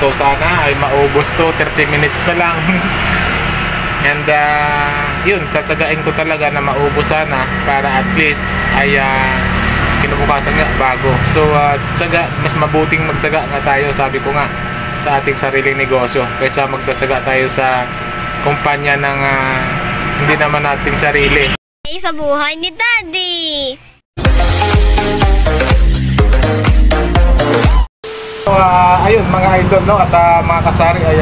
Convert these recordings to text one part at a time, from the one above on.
So sana ay maubos to, 30 minutes na lang. And yun, tsatsagain ko talaga na maubos sana para at least ay kinabukasan nga bago. So tsaga, mas mabuting magtsaga nga tayo, sabi ko nga, sa ating sariling negosyo kaysa magtsatsaga tayo sa kumpanya ng hindi naman nating sarili. Sa buhay ni Daddy. So, ayun mga idol, no, at mga kasari ay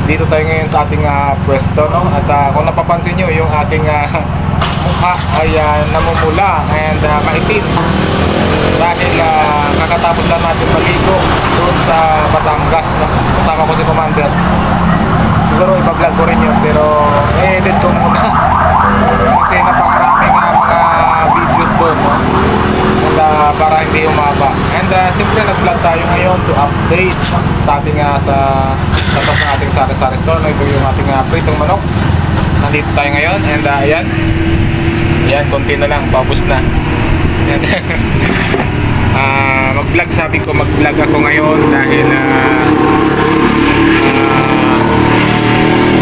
dito tayo ngayon sa ating pwesto, no, at kung napapansin nyo yung ating mukha ay namumula and maitim dahil kakatapos lang natin maligo doon sa Batangas, no? Kasama ko si Commander. Siguro iba-vlog ko rin yun pero edit ko muna kasi napakarami nga mga videos doon, no? And, para hindi umaba. And siyempre nag-vlog tayo ngayon to update sa ating sa tapos ng ating sari-sari store, no? Ito yung ating pritong manok. Nandito tayo ngayon and ayan, konti na lang, paubos na. Mag-vlog, sabi ko mag-vlog ako ngayon dahil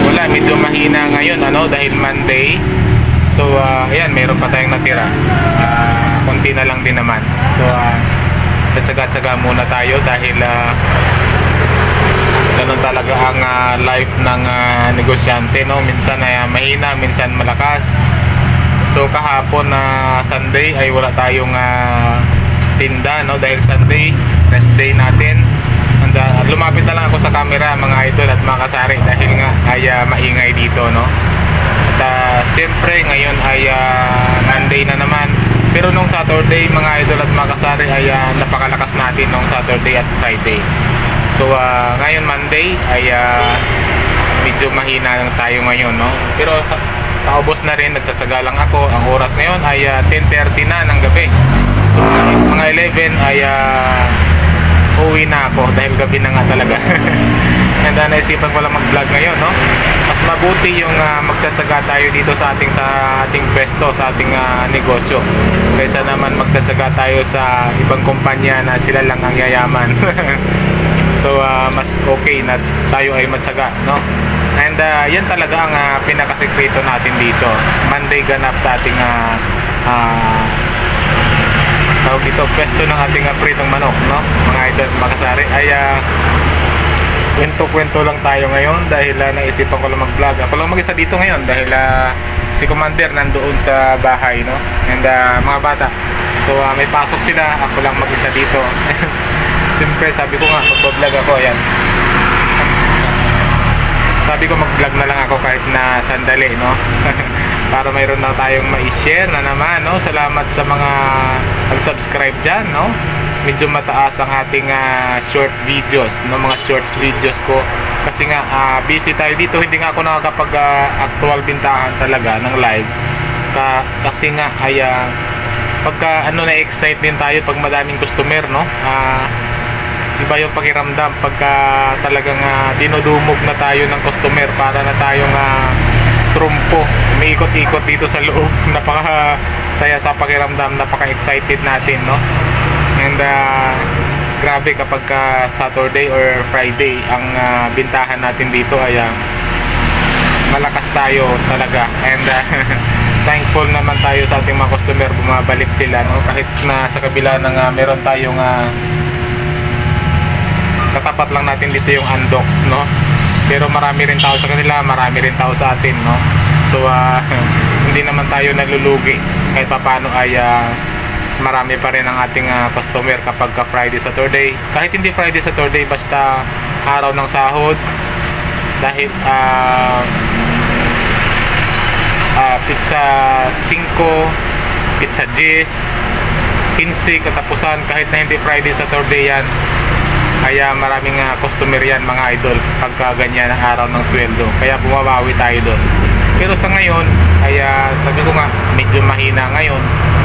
wala, medyo mahina ngayon, ano, dahil Monday. So ayan, mayroon pa tayong natira, konti na lang din naman. So tsaga-tsaga muna tayo dahil ganun talaga ang life ng negosyante, no? Minsan mahina, minsan malakas. So kahapon Sunday ay wala tayong tinda, no, dahil Sunday rest day natin. And lumapit na lang ako sa camera mga idol at mga kasari dahil nga ay maingay dito, no. At siyempre ngayon ay Monday na naman, pero nung Saturday mga idol at mga kasari ay napakalakas natin nung Saturday at Friday. So ngayon Monday ay medyo mahina lang tayo ngayon, no. Pero paubos na rin, nagtatsaga lang ako. Ang oras ngayon ay 10:30 na ng gabi. So mga 11 ay uwi na ako dahil gabi na nga talaga. And naisipan ko lang mag-vlog ngayon, no. Mas mabuti yung magtsatsaga tayo dito sa ating pwesto, sa ating negosyo, kaysa naman magtsatsaga tayo sa ibang kumpanya na sila lang ang yayaman. So mas okay na tayo ay matsaga, no. And yan talaga ang pinakasekreto natin dito. Monday ganap sa ating tawag dito, pwesto ng ating pritong manok, no, mga idol, mga kasari. Ay kwento-kwento lang tayo ngayon dahil naisipan ko lang mag-vlog. Ako lang mag-isa dito ngayon dahil si Commander nandoon sa bahay, no, and mga bata. So may pasok sila, ako lang mag-isa dito. Siyempre sabi ko nga mag-vlog ako, ayan. Sabi ko mag-vlog na lang ako kahit na sandali, no. Para mayroon na tayong ma-share na naman, no. Salamat sa mga nag-subscribe dyan, no. Medyo mataas ang ating short videos, no, mga shorts videos ko. Kasi nga busy tayo dito, hindi nga ako nakakapag actual bintahan talaga ng live. Kasi nga ay pagka na-excite din tayo pag madaming customer, no. Iba yung pakiramdam pagka talagang dinudumog na tayo ng customer, para na tayong trumpo, umiikot-ikot dito sa loob. Napaka saya sa pakiramdam, napaka excited natin, no. And grabe kapag Saturday or Friday ang bintahan natin dito ay malakas tayo talaga. And thankful naman tayo sa ating mga customer, bumabalik sila, no, kahit na sa kabila ng meron tayong katapat lang natin dito yung Undocs, no, pero marami rin tao sa kanila, marami rin tao sa atin, no. So hindi naman tayo nalulugi, kahit paano ay marami pa rin ang ating customer kapag Friday, Saturday. Kahit hindi Friday, Saturday, basta araw ng sahod, dahil pizza 5, pizza 10, 15 katapusan, kahit na hindi Friday, Saturday yan, ay maraming customer yan mga idol pagka ganyan ang araw ng sweldo, kaya bumabawi tayo doon. Pero sa ngayon ay sabi ko nga medyo mahina ngayon,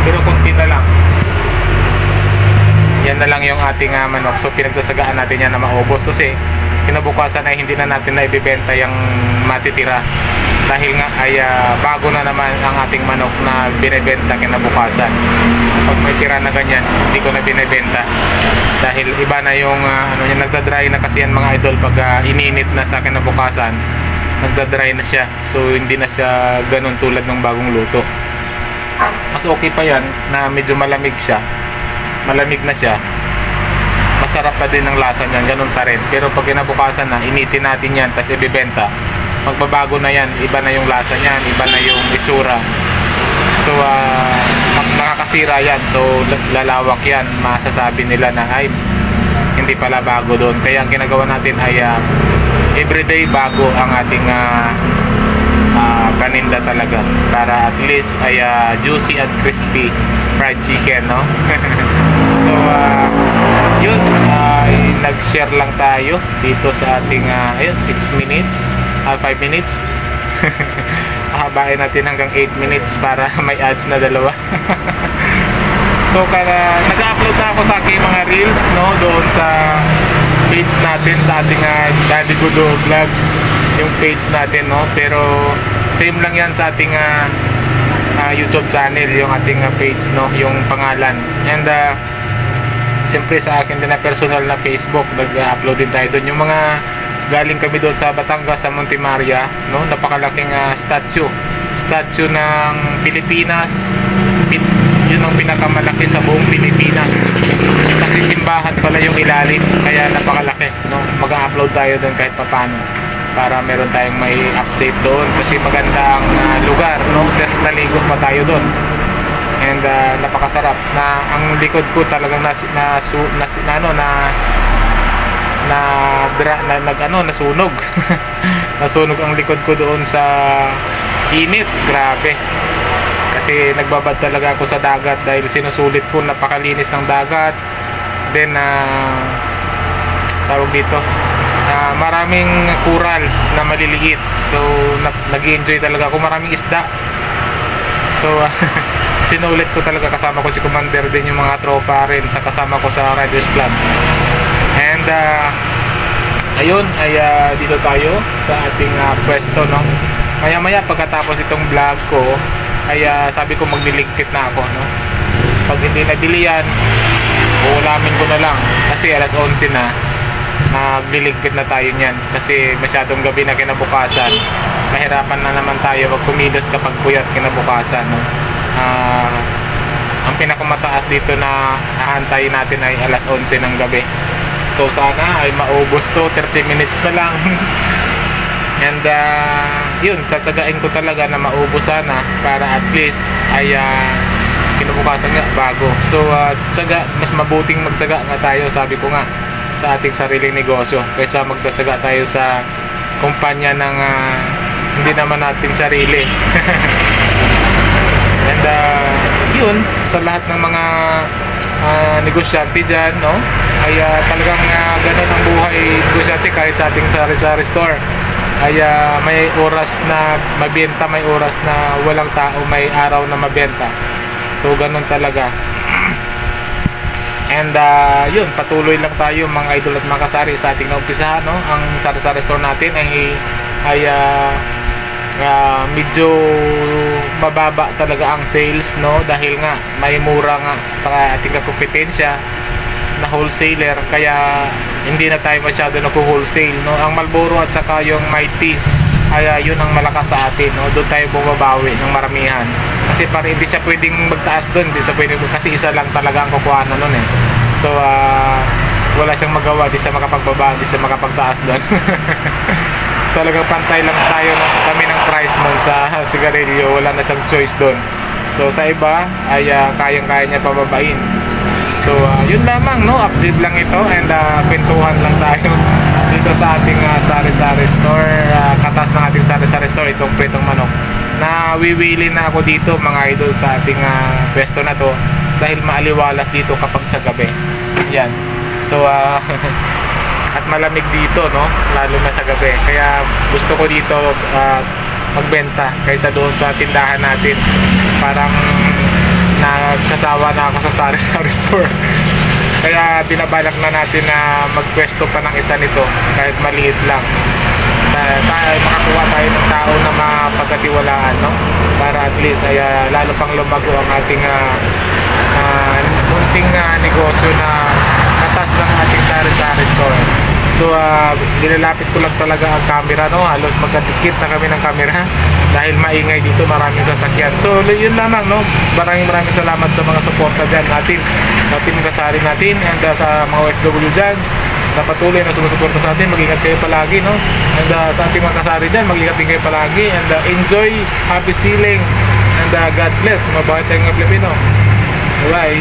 pero konti na lang. Yan na lang yung ating manok. So pinagtsatsagaan natin yan na maubos kasi kinabukasan ay hindi na natin na ibibenta yung matitira. dahil nga ay bago na naman ang ating manok na binebenta kinabukasan. Pag may tira na ganyan, hindi ko na binebenta dahil iba na yung nagda-dry na kasi yan mga idol. Pag ininit na sa kinabukasan, nagda-dry na siya, so hindi na siya ganun tulad ng bagong luto. Mas okay pa yan na medyo malamig na siya, masarap pa din ang lasa niyan, ganun pa rin. Pero pag kinabukasan na, initin natin yan tapos ibibenta, magbabago na yan, iba na yung lasa niyan, iba na yung itsura. So nakakasira yan, so lalawak yan, masasabi nila na ay hindi pala bago doon. Kaya ang ginagawa natin ay everyday bago ang ating paninda talaga, para at least ay juicy at crispy fried chicken, no? So yun, nag-share lang tayo dito sa ating ayun, 6 minutes 5 minutes. Habain natin hanggang 8 minutes para may ads na dalawa. So nag-upload na ako sa aking mga reels, no, doon sa page natin, sa ating Daddy Gudo Vlogs, yung page natin, no. Pero same lang yan sa ating YouTube channel, yung ating page, no, yung pangalan. And siyempre sa akin din na personal na Facebook, nag-upload din tayo doon. Yung mga galing kami doon sa Batangas, sa Monte Maria, no, napakalaking statue ng Pilipinas. Yun ang pinakamalaki sa buong Pilipinas, kasi simbahan pala yung ilalim, kaya napakalaki, no. Mag-upload tayo doon kahit papano para meron tayong may update doon, kasi maganda ang lugar, no. First naligo pa tayo doon, and napakasarap. Na ang likod ko talagang nasunog. Nasunog ang likod ko doon sa init, grabe. Kasi nagbabad talaga ako sa dagat dahil sinusulit ko, napakalinis ng dagat. Then tawag dito, maraming corals na maliliit, so nag-enjoy talaga ako, maraming isda. So sinulit ko talaga, kasama ko si Commander din, yung mga tropa rin sa kasama ko sa Riders Club. And ayun, ay dito tayo sa ating pwesto, no. Maya pagkatapos itong vlog ko ay sabi ko magliligpit na ako, no. Pag hindi nabili yan, uulamin ko na lang kasi alas 11 na. Magliligpit na tayo niyan kasi masyadong gabi na kinabukasan. Mahirapan na naman tayo magkumilos kapag puyat kinabukasan, no. Ang pinakamataas dito na hahantayin natin ay alas 11 ng gabi. So sana ay maubos to, 30 minutes na lang. And yun, tsatsagain ko talaga na maubos sana para at least ay kinabukasan nga bago. So tsaga, mas mabuting magtsaga nga tayo, sabi ko nga, sa ating sariling negosyo kaysa magtsatsaga tayo sa kumpanya ng hindi naman natin sarili. And yun, sa lahat ng mga negosyante dyan, no, ay talagang ganun ang buhay negosyante. Kahit sa ating sari-sari store ay may oras na mabenta, may oras na walang tao, may araw na mabenta. So ganun talaga. And yun, patuloy lang tayo mga idol at mga kasari sa ating naumpisahan, no. Ang sari-sari store natin ay medyo mababa talaga ang sales, no, dahil nga may mura nga sa ating kompetensya na wholesaler, kaya hindi na tayo masyado nag-wholesale, no. Ang Marlboro at saka yung Mighty ay yun ang malakas sa atin, no. Doon tayo bumabawi ng maramihan kasi para hindi siya pwedeng magtaas doon, hindi siya pwedeng, kasi isa lang talaga ang kukuha na nun, eh. So wala siyang magawa, di siya makapagbaba, di siya makapagtaas doon. Talagang pantay lang tayo kami ng price nun sa sigarilyo, wala na siyang choice doon. So sa iba ay kayang-kaya niya pababain. So yun lamang, no, update lang ito, and kwentuhan lang tayo dito sa ating sari-sari store, katas ng ating sari-sari store, itong pritong manok. Nawiwili na ako dito mga idol sa ating pwesto na to dahil maaliwalas dito kapag sa gabi. Yan. So at malamig dito, no, lalo na sa gabi, kaya gusto ko dito magbenta kaysa doon sa tindahan natin. Parang nagsasawa na ako sa sari-sari store. Kaya binabalak na natin na magpwesto pa ng isa nito kahit maliit lang makakuha tayo ng tao na mapagkatiwalaan, no? Para at least ay lalo pang lumago ang ating munting negosyo na natas ng ating sari-sari store. So nilalapit ko lang talaga ang camera, no? Halos magkadikit na kami ng camera dahil maingay dito, maraming sasakyan. So yun lamang, no? Maraming salamat sa mga suporta dyan natin, sa team kasari natin, and sa mga OFW dyan na patuloy na sumusuporta sa atin. Mag-ingat kayo palagi, no? And sa ating mga kasari dyan, mag-ingat din kayo palagi, and enjoy, happy sailing, and God bless. Mabuhay tayong mga Pilipino. Bye.